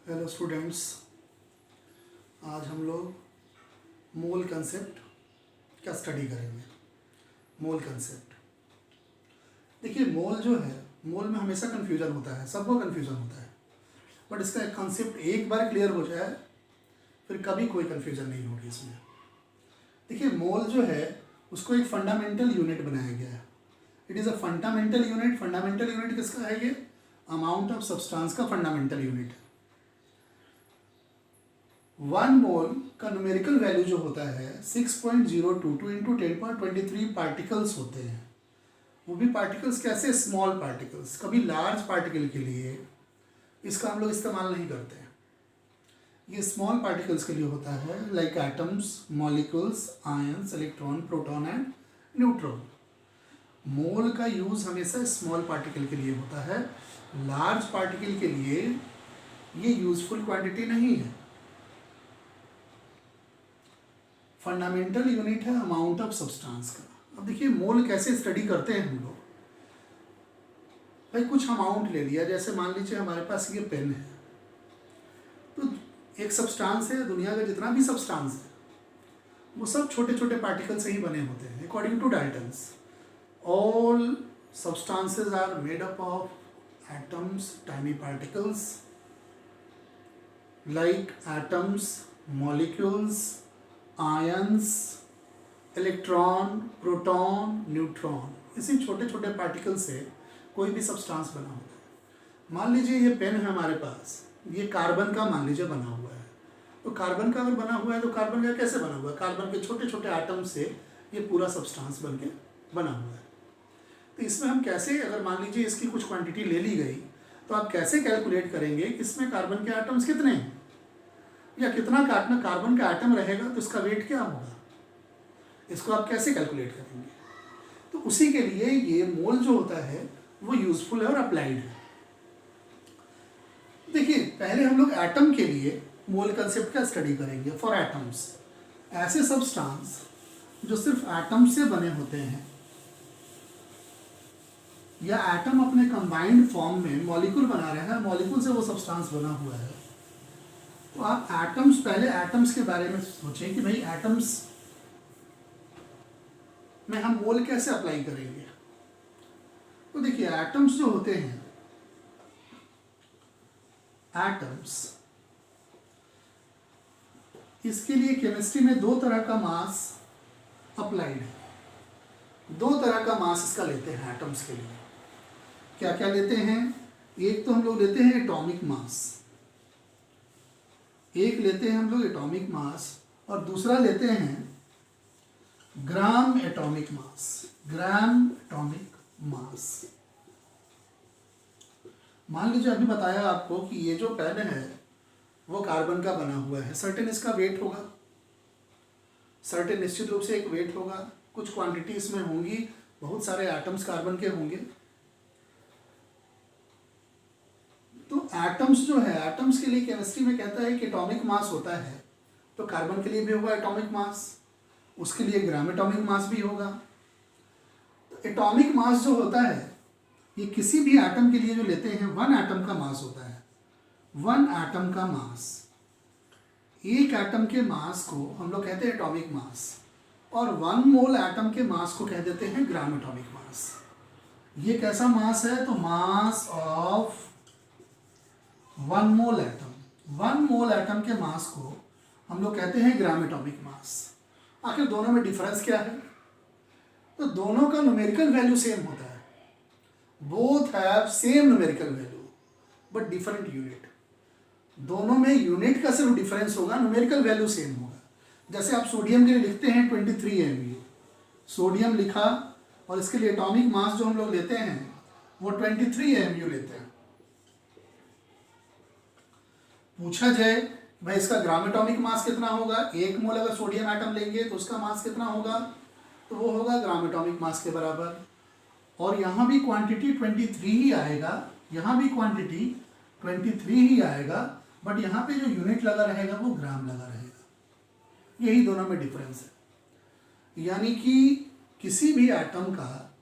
Hello students, आज हम लोग मोल कंसेप्ट का स्टडी करेंगे। मोल कंसेप्ट, देखिए मोल जो है, मोल में हमेशा कन्फ्यूजन होता है, सबको कन्फ्यूजन होता है, बट इसका कंसेप्ट एक बार क्लियर हो जाए फिर कभी कोई कन्फ्यूजन नहीं होगी इसमें। देखिए मोल जो है उसको एक फंडामेंटल यूनिट बनाया गया है। It is a fundamental unit. Fundamental unit किसका है? ये अमाउंट ऑफ सब्सटेंस का फंडामेंटल यूनिट है। 1 मोल का न्यूमेरिकल वैल्यू जो होता है 6.022 इंटू 10.23 पार्टिकल्स होते हैं। वो भी पार्टिकल्स कैसे? Small particles. कभी लार्ज पार्टिकल के लिए इसका हम लोग इस्तेमाल नहीं करते हैं। ये स्मॉल पार्टिकल्स के लिए होता है, like atoms, molecules, ions, electron, proton and neutron. Mole का यूज़ हमेशा स्मॉल पार्टिकल के लिए होता है। लार्ज पार्टिकल के लिए ये यूजफुल क्वांटिटी नहीं है। फंडामेंटल यूनिट है अमाउंट ऑफ सब्सटेंस का। अब देखिए मोल कैसे स्टडी करते हैं हम लोग। भाई कुछ अमाउंट ले लिया, जैसे मान लीजिए हमारे पास ये पेन है, तो एक सब्सटेंस है, दुनिया का जितना भी सब्सटेंस है वो सब छोटे छोटे पार्टिकल से ही बने होते हैं। According to Dalton's, all substances are made up of atoms, tiny particles like atoms, molecules, ions, electron, proton, neutron. इसी छोटे छोटे पार्टिकल से कोई भी सब्सटेंस बना होता है। मान लीजिए ये पेन है हमारे पास, ये कार्बन का मान लीजिए बना हुआ है। तो कार्बन का अगर बना हुआ है तो कार्बन का कैसे बना हुआ है? कार्बन के छोटे छोटे एटम से ये पूरा सब्सटेंस बन के बना हुआ है। तो इसमें हम कैसे, अगर मान लीजिए इसकी कुछ क्वांटिटी ले ली गई तो आप कैसे कैलकुलेट करेंगे कि इसमें कार्बन के एटम्स कितने हैं या कितना कार्बन का एटम रहेगा तो इसका वेट क्या होगा? इसको आप कैसे कैलकुलेट करेंगे? तो उसी के लिए ये मोल जो होता है वो यूजफुल है और अप्लाइड है। देखिए पहले हम लोग एटम के लिए मोल कंसेप्ट का स्टडी करेंगे। फॉर एटम्स, ऐसे सब्सटेंस जो सिर्फ एटम से बने होते हैं या एटम अपने कंबाइंड फॉर्म में मॉलिक्यूल बना रहे हैं, मॉलिक्यूल से वो सब्सटेंस बना हुआ है। तो आप एटम्स, पहले एटम्स के बारे में सोचें कि भाई एटम्स में हम मोल कैसे अप्लाई करेंगे। तो देखिए एटम्स जो होते हैं, एटम्स, इसके लिए केमिस्ट्री में दो तरह का मास अप्लाइड है। दो तरह का मास इसका लेते हैं एटम्स के लिए। क्या क्या लेते हैं? एक तो हम लोग लेते हैं एटॉमिक मास, एक लेते हैं हम लोग एटॉमिक मास, और दूसरा लेते हैं gram atomic mass. Gram atomic mass. मान लीजिए अभी बताया आपको कि ये जो पेन है वो कार्बन का बना हुआ है। सर्टेन इसका वेट होगा, सर्टेन निश्चित रूप से एक वेट होगा, कुछ क्वांटिटी इसमें होंगी, बहुत सारे एटम्स कार्बन के होंगे। तो एटम्स जो है, एटम्स के लिए केमिस्ट्री में कहता है कि एटॉमिक मास होता है, तो कार्बन के लिए भी होगा एटॉमिक मास, उसके लिए ग्राम एटॉमिक मास भी होगा। तो एटॉमिक मास जो होता है ये किसी भी एटम के लिए जो लेते हैं, 1 एटम का मास होता है। 1 एटम का मास, एक एटम के मास को हम लोग कहते हैं एटॉमिक मास, और 1 मोल एटम के मास को कह देते हैं ग्राम एटॉमिक मास। ये कैसा मास है? तो mass of 1 mole atom. 1 mole atom के मास को हम लोग कहते हैं ग्राम एटॉमिक मास। आखिर दोनों में डिफरेंस क्या है? तो दोनों का न्यूमेरिकल वैल्यू सेम होता है। Both have same numerical value but different unit. दोनों में यूनिट का सिर्फ डिफरेंस होगा, न्यूमेरिकल वैल्यू सेम होगा। जैसे आप सोडियम के लिए लिखते हैं 23 MU, सोडियम लिखा, और इसके लिए एटॉमिक मास जो हम लोग लेते हैं वो 23 MU लेते हैं। पूछा जाए भाई इसका ग्राम एटॉमिक मास कितना होगा, 1 मोल अगर सोडियम एटम लेंगे तो उसका मास कितना होगा, तो वो होगा ग्राम एटॉमिक मास के बराबर। और यहाँ भी क्वांटिटी 23 ही आएगा, यहाँ भी क्वांटिटी 23 ही आएगा, बट यहाँ पे जो यूनिट लगा रहेगा वो ग्राम लगा रहेगा। यही दोनों में डिफरेंस है। यानी कि किसी भी एटम का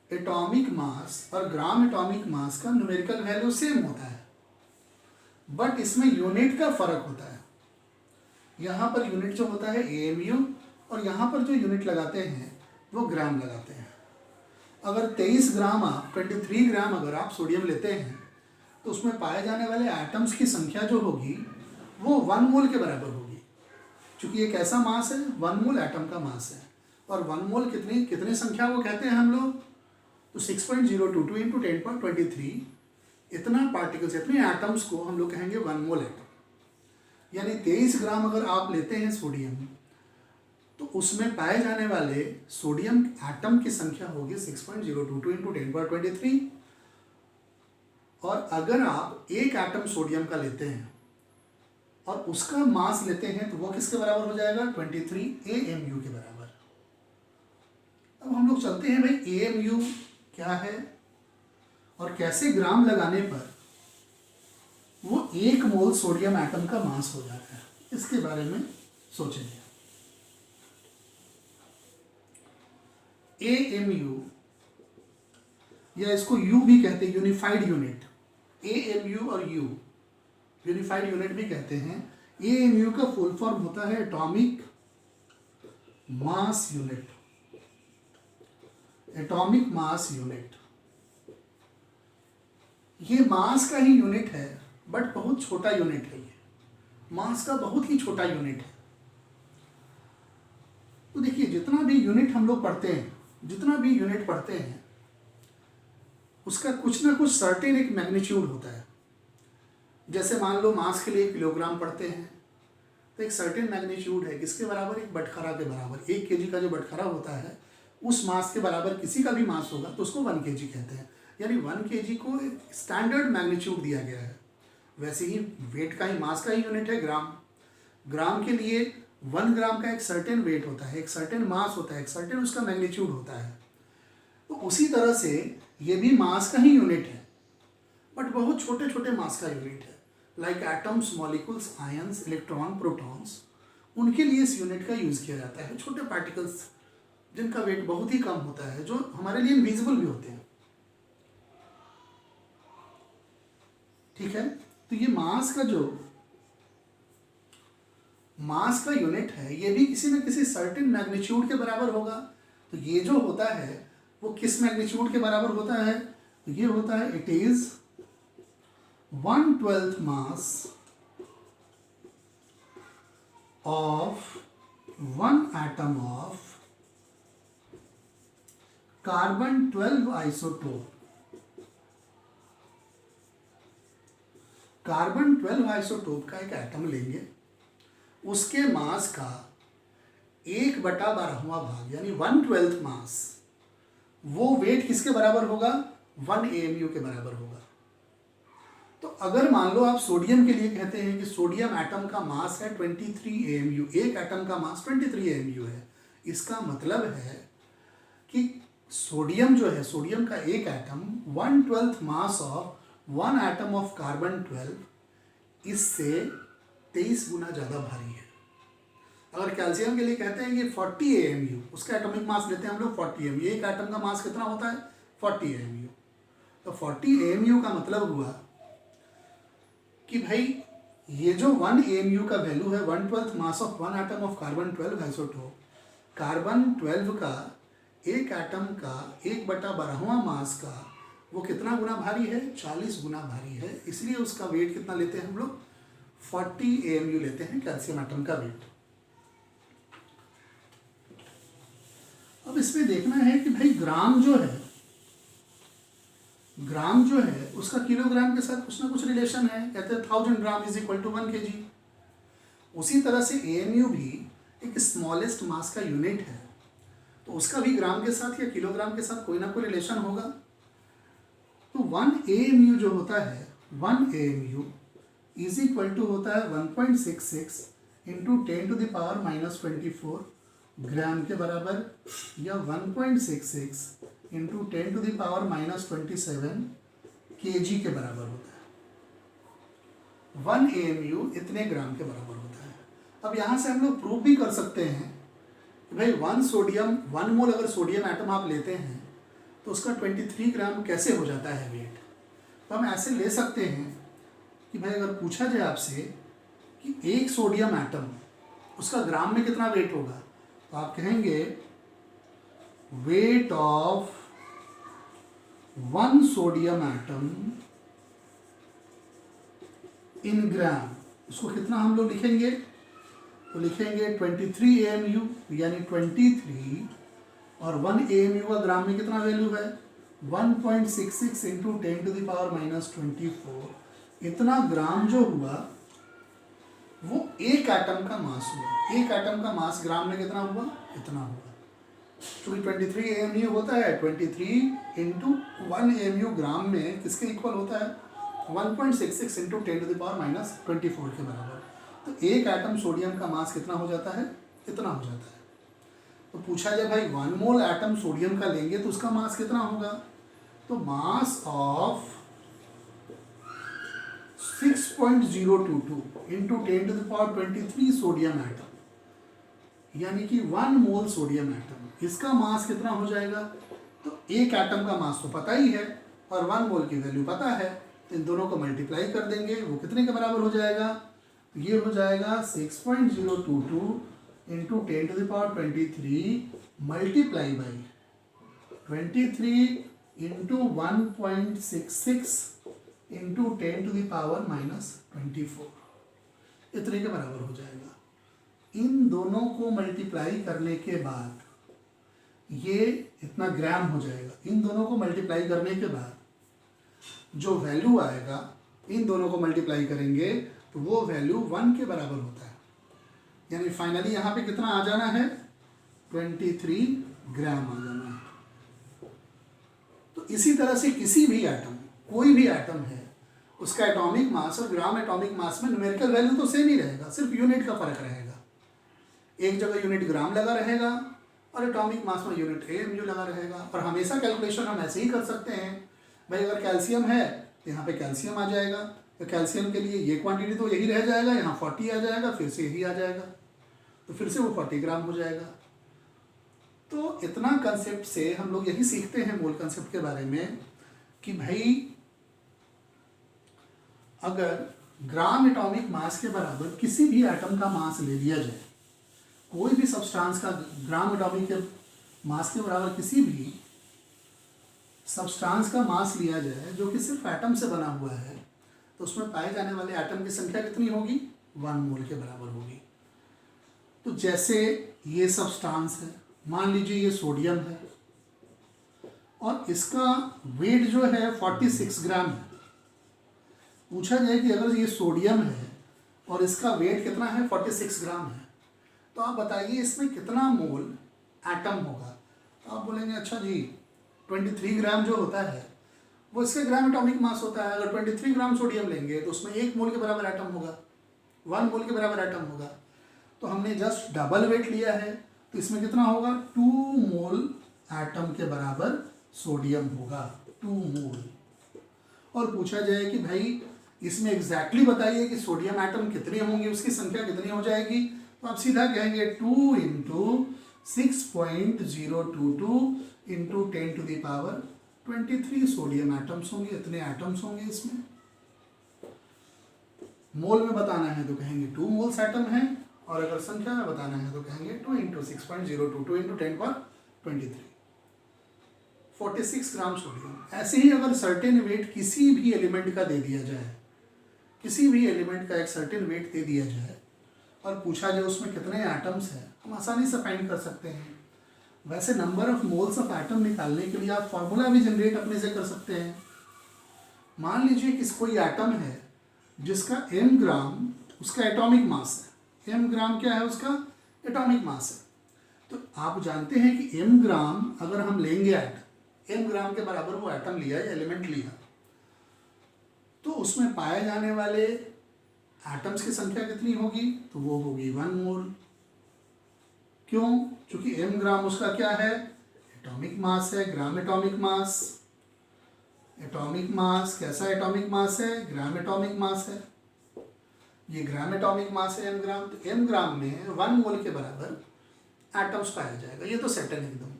एटॉमिक मास और ग्राम एटॉमिक मास का न्यूमेरिकल वैल्यू सेम होता है। बट इसमें यूनिट का फर्क होता है। यहाँ पर यूनिट जो होता है AMU, और यहाँ पर जो यूनिट लगाते हैं वो ग्राम लगाते हैं। अगर 23 ग्राम आप 23 ग्राम अगर आप सोडियम लेते हैं तो उसमें पाए जाने वाले एटम्स की संख्या जो होगी वो 1 मोल के बराबर होगी। क्योंकि ये कैसा मास है, 1 मोल एटम का मास है। और 1 मोल कितनी संख्या को कहते हैं हम लोग, तो 6.022 इंटू 10.23 इतना पार्टिकल्स, इतने एटम्स को हम लोग कहेंगे 1 मोल एटम। यानी 23 ग्राम अगर आप लेते हैं सोडियम तो उसमें पाए जाने वाले सोडियम एटम की संख्या होगी 6.022 इंटू 10.23। और अगर आप एक एटम सोडियम का लेते हैं और उसका मास लेते हैं तो वो किसके बराबर हो जाएगा, 23 AMU के बराबर। अब हम लोग चलते हैं भाई AMU क्या है और कैसे ग्राम लगाने पर वो 1 मोल सोडियम एटम का मास हो जाता है, इसके बारे में सोचेंगे। AMU या इसको U भी कहते हैं, यूनिफाइड यूनिट। AMU और U यूनिफाइड यूनिट भी कहते हैं। AMU का फुल फॉर्म होता है atomic mass unit. Atomic mass unit ये मास का ही यूनिट है, बट बहुत छोटा यूनिट है। ये मास का बहुत ही छोटा यूनिट है। तो देखिए जितना भी यूनिट हम लोग पढ़ते हैं, जितना भी यूनिट पढ़ते हैं उसका कुछ ना कुछ सर्टेन एक मैग्नीट्यूड होता है। जैसे मान लो मास के लिए किलोग्राम पढ़ते हैं तो एक सर्टेन मैग्नीट्यूड है, किसके बराबर, एक बटखरा के बराबर। 1 kg का जो बटखरा होता है उस मास के बराबर किसी का भी मास होगा तो उसको 1 kg कहते हैं। यानी 1 kg को एक स्टैंडर्ड मैग्नीट्यूड दिया गया है। वैसे ही वेट का ही, मास का ही यूनिट है ग्राम। ग्राम के लिए 1 ग्राम का एक सर्टेन वेट होता है, एक सर्टेन मास होता है, एक सर्टेन उसका मैग्नीट्यूड होता है। तो उसी तरह से ये भी मास का ही यूनिट है, बट बहुत छोटे छोटे मास का यूनिट है। Like atoms, molecules, ions, electron, protons, उनके लिए इस यूनिट का यूज़ किया जाता है। छोटे पार्टिकल्स जिनका वेट बहुत ही कम होता है, जो हमारे लिए इनविजिबल भी होते हैं। ठीक है, तो ये मास का यूनिट है, ये भी किसी न किसी सर्टेन मैग्नीट्यूड के बराबर होगा। तो ये जो होता है वो किस मैग्नीट्यूड के बराबर होता है, तो ये होता है it is 1/12 mass of 1 atom of carbon 12 isotope. Carbon 12 isotope का एक एटम लेंगे, उसके मास का 1/12वां भाग यानी 1/12 मास, वो वेट किसके बराबर होगा, 1 AMU के बराबर होगा। तो अगर मान लो आप सोडियम के लिए कहते हैं कि सोडियम एटम का मास है 23 AMU, एक एटम का मास 23 AMU है, इसका मतलब है कि सोडियम जो है, सोडियम का एक atom 1/12 mass of 1 atom of carbon 12 इससे 23 गुना ज़्यादा भारी है। अगर कैल्शियम के लिए कहते हैं कि 40 AMU, उसका एटॉमिक मास लेते हैं हम लोग 40 AMU, एक एटम का मास कितना होता है, 40 AMU। तो 40 AMU का मतलब हुआ कि भाई ये जो 1 AMU का वैल्यू है, 1/12 mass of 1 atom of carbon 12 isotope, carbon 12 का एक एटम का 1/12वां मास का वो कितना गुना भारी है, 40 गुना भारी है। इसलिए उसका वेट कितना लेते हैं हम लोग, 40 AMU लेते हैं कैल्शियम एटम का वेट। अब इसमें देखना है कि भाई ग्राम जो है उसका किलोग्राम के साथ कुछ ना कुछ रिलेशन है। कहते हैं 1000 gram is equal to 1 kg। उसी तरह से AMU भी एक स्मॉलेस्ट मास का यूनिट है, तो उसका भी ग्राम के साथ या किलोग्राम के साथ कोई ना कोई रिलेशन होगा। तो 1 AMU जो होता है, 1 AMU इज इक्वल टू होता है 1.66 इंटू 10⁻⁻24 ग्राम के बराबर, या 1.66 इंटू 10⁻⁻27 kg के बराबर होता है। 1 AMU इतने ग्राम के बराबर होता है। अब यहाँ से हम लोग प्रूव भी कर सकते हैं कि भाई 1 मोल अगर सोडियम एटम आप लेते हैं तो उसका 23 ग्राम कैसे हो जाता है वेट। तो हम ऐसे ले सकते हैं कि भाई अगर पूछा जाए आपसे कि एक सोडियम एटम उसका ग्राम में कितना वेट होगा, तो आप कहेंगे weight of one sodium atom in gram, उसको कितना हम लोग लिखेंगे, तो लिखेंगे 23 AMU, यानी 23, और 1 AMU का ग्राम में कितना वैल्यू है 1.66 इंटू 10⁻⁻²4। इतना ग्राम जो हुआ वो एक एटम का मास हुआ। एक एटम का मास ग्राम में कितना हुआ, इतना हुआ। क्योंकि 23 AMU होता है, 23 इंटू 1 AMU ग्राम में किसके इक्वल होता है 1.66 इंटू 10⁻⁻24 के बराबर। तो एक एटम सोडियम का मास कितना हो जाता है, इतना हो जाता है। तो पूछा जाए भाई 1 मोल एटम सोडियम का लेंगे तो उसका मास कितना होगा, तो mass of 6.022 into 10⁻23 sodium atom, यानी कि 1 मोल सोडियम एटम, इसका मास कितना हो जाएगा। तो एक एटम का मास तो पता ही है और 1 मोल की वैल्यू पता है, तो इन दोनों को मल्टीप्लाई कर देंगे, वो कितने के बराबर हो जाएगा, ये हो जाएगा 6.022 into 10⁻23 multiply by 23 into 1.66 into 10⁻⁻24, इतने के बराबर हो जाएगा। इन दोनों को मल्टीप्लाई करने के बाद ये इतना ग्राम हो जाएगा। इन दोनों को मल्टीप्लाई करने के बाद जो वैल्यू आएगा, इन दोनों को मल्टीप्लाई करेंगे तो वो वैल्यू 1 के बराबर होता है, यानी फाइनली यहाँ पे कितना आ जाना है 23 ग्राम आ जाना है। तो इसी तरह से किसी भी एटम, कोई भी एटम है, उसका एटॉमिक मास और ग्राम एटॉमिक मास में न्यूमेरिकल वैल्यू तो सेम ही रहेगा, सिर्फ यूनिट का फर्क रहेगा। एक जगह यूनिट ग्राम लगा रहेगा और एटॉमिक मास में यूनिट AMU लगा रहेगा। और हमेशा कैलकुलेशन हम ऐसे ही कर सकते हैं, भाई अगर कैल्शियम है तो यहाँ पे कैल्शियम आ जाएगा, तो कैल्शियम के लिए ये क्वांटिटी तो यही रह जाएगा, यहाँ 40 आ जाएगा, फिर से यही आ जाएगा, तो फिर से वो 40 ग्राम हो जाएगा। तो इतना कंसेप्ट से हम लोग यही सीखते हैं मोल कंसेप्ट के बारे में कि भाई अगर ग्राम एटॉमिक मास के बराबर किसी भी एटम का मास ले लिया जाए, कोई भी सब्सटेंस का ग्राम एटॉमिक के मास के बराबर किसी भी सब्सटेंस का मास लिया जाए जो कि सिर्फ एटम से बना हुआ है, तो उसमें पाए जाने वाले एटम की संख्या कितनी होगी 1 मोल के बराबर होगी। तो जैसे ये सब्सटेंस है, मान लीजिए ये सोडियम है और इसका वेट जो है 46 ग्राम है। पूछा जाए कि अगर ये सोडियम है और इसका वेट कितना है 46 ग्राम है, तो आप बताइए इसमें कितना मोल एटम होगा। तो आप बोलेंगे अच्छा जी 23 ग्राम जो होता है वो इसके ग्राम एटॉमिक मास होता है, अगर 23 ग्राम सोडियम लेंगे तो उसमें 1 मोल के बराबर एटम होगा, 1 मोल के बराबर एटम होगा। तो हमने जस्ट डबल वेट लिया है, तो इसमें कितना होगा 2 मोल एटम के बराबर सोडियम होगा, 2 मोल। और पूछा जाए कि भाई इसमें एग्जैक्टली बताइए कि सोडियम एटम कितने होंगे, उसकी संख्या कितनी हो जाएगी, तो आप सीधा कहेंगे 2 इंटू 6.022 इंटू 10⁻23 सोडियम एटम्स होंगे, इतने एटम्स होंगे इसमें। मोल में बताना है तो कहेंगे 2 मोल्स एटम है, और अगर संख्या में बताना है तो कहेंगे 2 इंटू 6.022 इंटू 10⁻23, 46 ग्राम सोडियम। ऐसे ही अगर सर्टेन वेट किसी भी एलिमेंट का दे दिया जाए, किसी भी एलिमेंट का एक सर्टेन वेट दे दिया जाए और पूछा जाए उसमें कितने एटम्स हैं, हम आसानी से फाइंड कर सकते हैं। वैसे number of moles of atom निकालने के लिए आप फार्मूला भी जनरेट अपने से कर सकते हैं। मान लीजिए कि कोई एटम है जिसका m ग्राम उसका एटॉमिक मास है, m ग्राम क्या है उसका एटॉमिक मास है। तो आप जानते हैं कि m ग्राम अगर हम लेंगे m ग्राम के बराबर वो एटम लिया या एलिमेंट लिया, तो उसमें पाए जाने वाले एटम्स की संख्या कितनी होगी, तो वो होगी 1 मोल। क्यों? क्योंकि m ग्राम उसका क्या है एटॉमिक मास है, gram atomic mass. Atomic mass कैसा एटॉमिक मास है, ग्राम एटॉमिक मास है। ये ग्राम एटॉमिक मास है m ग्राम, तो m ग्राम में 1 मोल के बराबर एटम्स पाया जाएगा, ये तो सेटल है एकदम।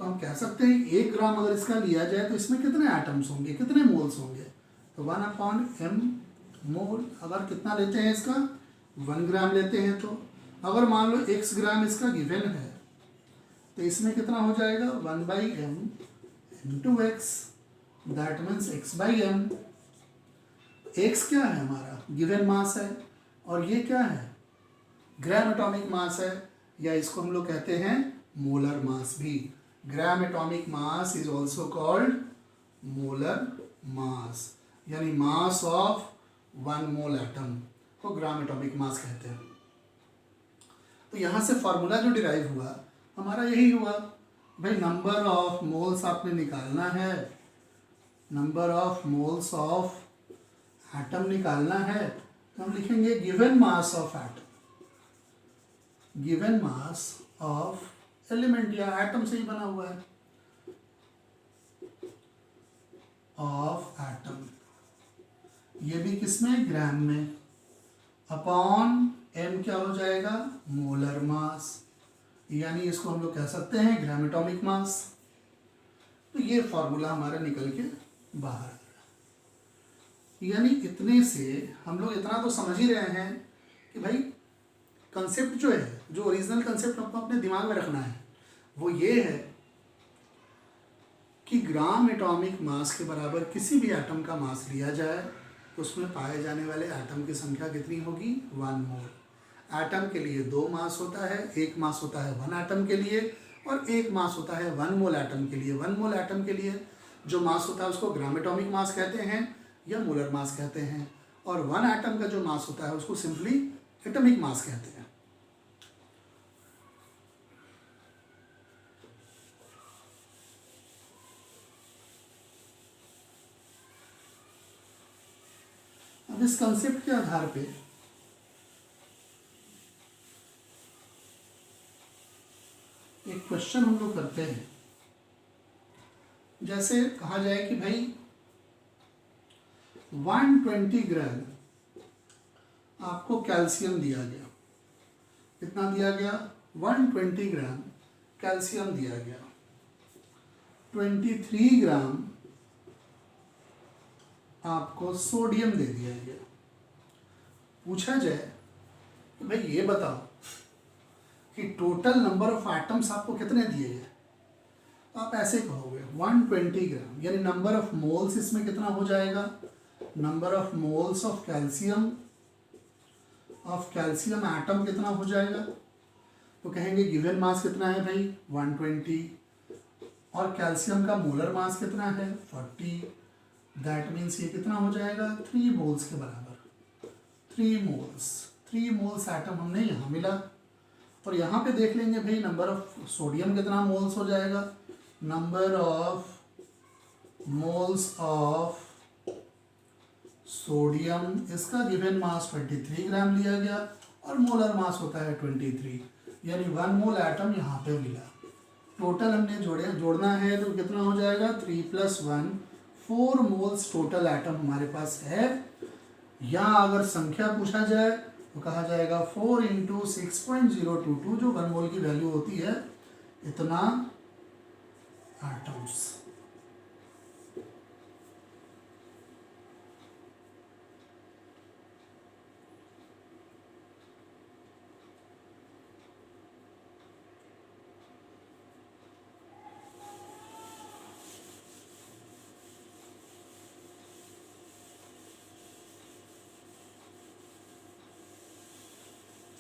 तो हम कह सकते हैं कि 1 ग्राम अगर इसका लिया जाए तो इसमें कितने एटम्स होंगे, कितने मोल्स होंगे, तो 1/m मोल। अगर कितना लेते हैं इसका, 1 ग्राम लेते हैं, तो अगर मान लो x ग्राम इसका गिवन है तो इसमें कितना हो जाएगा 1/m into x, that means x/m। x क्या है हमारा गिवन मास है और ये क्या है ग्राम एटॉमिक मास है, या इसको हम लोग कहते हैं मोलर मास भी। Gram atomic mass is also called molar mass, यानी मास ऑफ 1 मोल एटम को ग्राम एटॉमिक मास कहते हैं। तो यहाँ से फॉर्मूला जो डिराइव हुआ हमारा यही हुआ भाई, नंबर ऑफ मोल्स आपने निकालना है, number of moles of atom निकालना है, तो हम लिखेंगे given mass of atom, given mass of element या एटम से ही बना हुआ है, ऑफ एटम, ये भी किसमें ग्राम में, अपॉन m क्या हो जाएगा मोलर मास, यानी इसको हम लोग कह सकते हैं ग्राम एटॉमिक मास। तो ये फॉर्मूला हमारा निकल के बाहर आ गया। यानी इतने से हम लोग इतना तो समझ ही रहे हैं कि भाई कंसेप्ट जो है, जो ओरिजिनल कंसेप्ट आपको अपने दिमाग में रखना है वो ये है कि ग्राम एटॉमिक मास के बराबर किसी भी एटम का मास लिया जाए, उसमें पाए जाने वाले एटम की संख्या कितनी होगी 1 मोल। एटम के लिए 2 मास होता है, एक मास होता है 1 एटम के लिए और एक मास होता है 1 मोल एटम के लिए। 1 मोल एटम के लिए जो मास होता है उसको ग्राम एटॉमिक मास कहते हैं या मोलर मास कहते हैं, और 1 एटम का जो मास होता है उसको सिंपली एटॉमिक मास कहते हैं। अब इस कंसेप्ट के आधार पे एक क्वेश्चन हम लोग करते हैं। जैसे कहा जाए कि भाई 120 ग्राम आपको कैल्शियम दिया गया, कितना दिया गया 120 ग्राम कैल्शियम दिया गया, 23 ग्राम आपको सोडियम दे दिया गया। पूछा जाए कि भाई ये बताओ कि टोटल नंबर ऑफ एटम्स आपको कितने दिए गए, तो आप ऐसे कहोगे 120 ग्राम, यानी नंबर ऑफ मोल्स इसमें कितना हो जाएगा, number of moles of calcium atom कितना हो जाएगा, तो कहेंगे गिवन मास कितना है भाई 120 और कैल्शियम का मोलर मास कितना है 40, दैट मीन्स ये कितना हो जाएगा 3 मोल्स के बराबर। 3 मोल्स एटम हमने यहाँ मिला, और यहाँ पे देख लेंगे भाई नंबर ऑफ सोडियम कितना मोल्स हो जाएगा, number of moles of sodium, इसका गिवन मास 23 ग्राम लिया गया और मोलर मास होता है 23, यानी 1 मोल एटम यहाँ पे मिला। टोटल हमने जोड़ना है तो कितना हो जाएगा 3 + 1 4 मोल्स टोटल एटम हमारे पास है। या अगर संख्या पूछा जाए तो कहा जाएगा 4 × 6.022 जो 1 मोल की वैल्यू होती है, इतना एटम्स।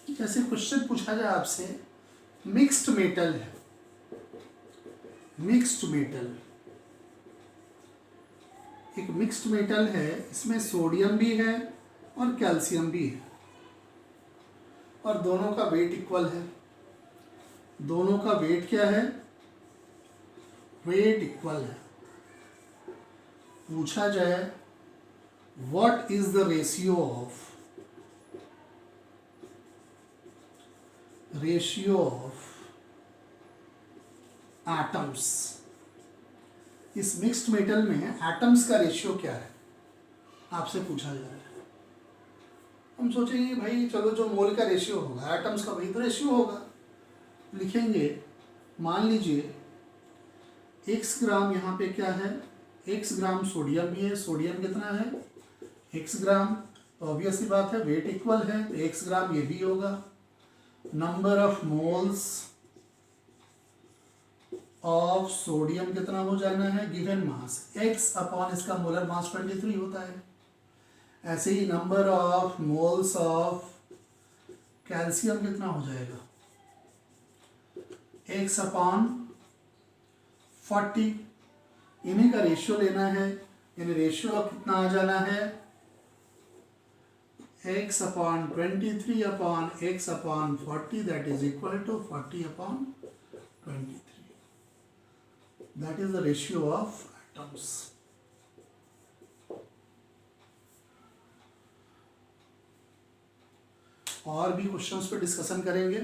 जैसे क्वेश्चन पूछा जाए आपसे, मिक्स्ड मेटल है, मिक्स्ड मेटल, एक मिक्स्ड मेटल है, इसमें सोडियम भी है और कैल्शियम भी है और दोनों का वेट इक्वल है। दोनों का वेट क्या है, वेट इक्वल है। पूछा जाए what is the ratio of atoms, इस मिक्स्ड मेटल में एटम्स का रेशियो क्या है, आपसे पूछा जा रहा है। हम सोचेंगे भाई चलो जो मोल का रेशियो होगा एटम्स का वही तो रेशियो होगा। लिखेंगे मान लीजिए x ग्राम यहाँ पे क्या है x ग्राम सोडियम भी है, सोडियम कितना है x ग्राम, तो ऑब्वियसली बात है वेट इक्वल है तो x ग्राम ये भी होगा। Number of moles of sodium कितना हो जाना है गिवन मास x अपॉन इसका मोलर मास 23 होता है। ऐसे ही number of moles of calcium कितना हो जाएगा x अपॉन 40, इन्हीं का रेशियो लेना है, यानी रेशियो अब कितना आ जाना है x upon 23 upon x upon 40 that is equal to 40 upon 23, that is the ratio of atoms. और भी क्वेश्चंस पे डिस्कशन करेंगे।